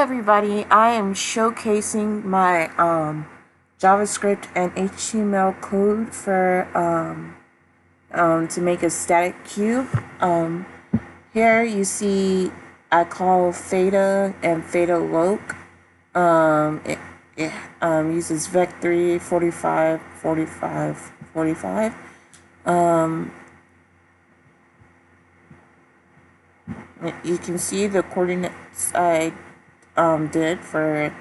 everybody, I am showcasing my JavaScript and HTML code for to make a static cube. Here you see I call theta and theta loc. It uses vec3 45 45 45. You can see the coordinates I did for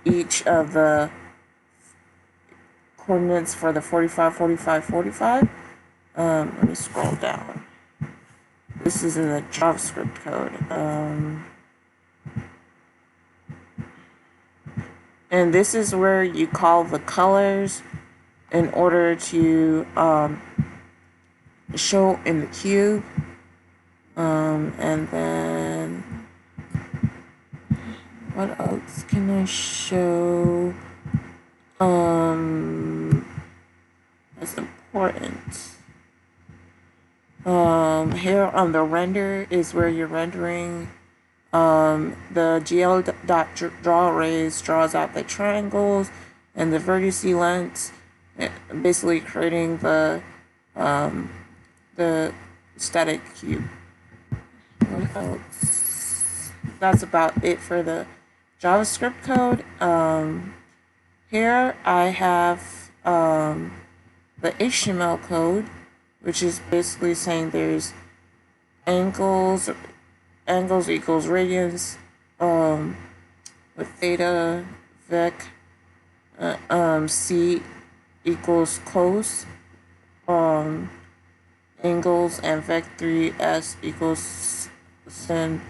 each of the coordinates for the 45 45 45. Let me scroll down. This is in the JavaScript code. And this is where you call the colors in order to show in the cube. And then what else can I show? That's important. Here on the render is where you're rendering. The gl.drawArrays draws out the triangles and the vertex lengths, basically creating the static cube. What else? That's about it for the JavaScript code. Here I have the HTML code, which is basically saying there's angles equals radians, with theta, vec, c equals cos, angles, and vec3 s equals sin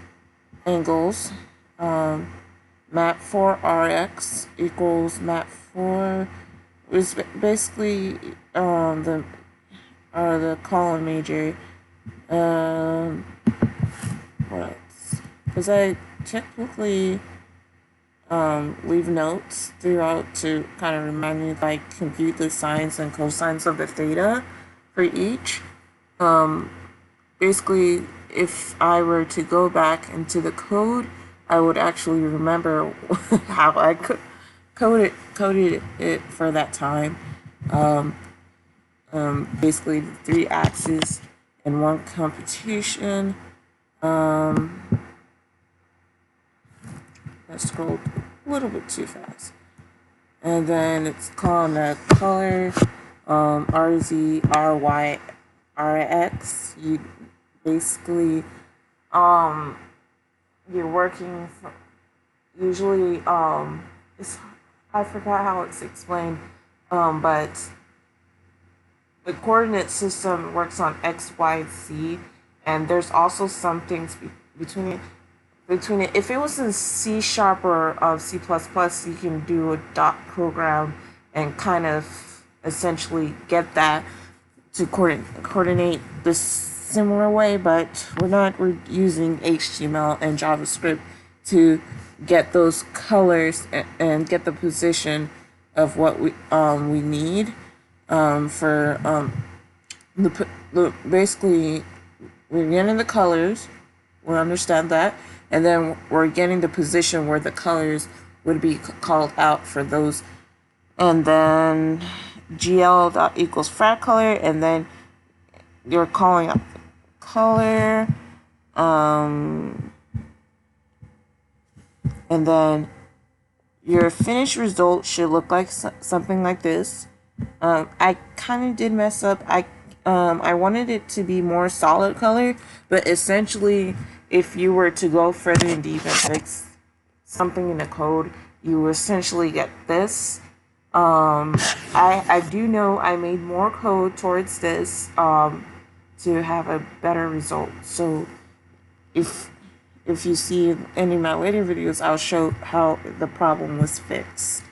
angles. Map4 rx equals map4 is basically the column major. What else? Because I typically leave notes throughout to kind of remind me, like, compute the sines and cosines of the theta for each. Basically, if I were to go back into the code, I would actually remember how I coded it for that time. Basically, the 3 axes and 1 computation. I scrolled a little bit too fast. And then it's calling the color, RZ, RY, RX. You basically, you're working for, usually, I forgot how it's explained, but the coordinate system works on X, Y, Z, and there's also some things between it. If it was in C# or C++, you can do a dot program and kind of essentially get that to coordinate this similar way, but we're using HTML and JavaScript to get those colors and get the position of what we need for basically we're getting the colors, we understand that, and then we're getting the position where the colors would be called out for those, and then gl equals frac color, and then you're calling up the color, and then your finished result should look like something like this. I kind of did mess up. I wanted it to be more solid color, but essentially, if you were to go further in deep and fix something in the code, you will essentially get this. I do know I made more code towards this to have a better result. So if you see any of my later videos, I'll show how the problem was fixed.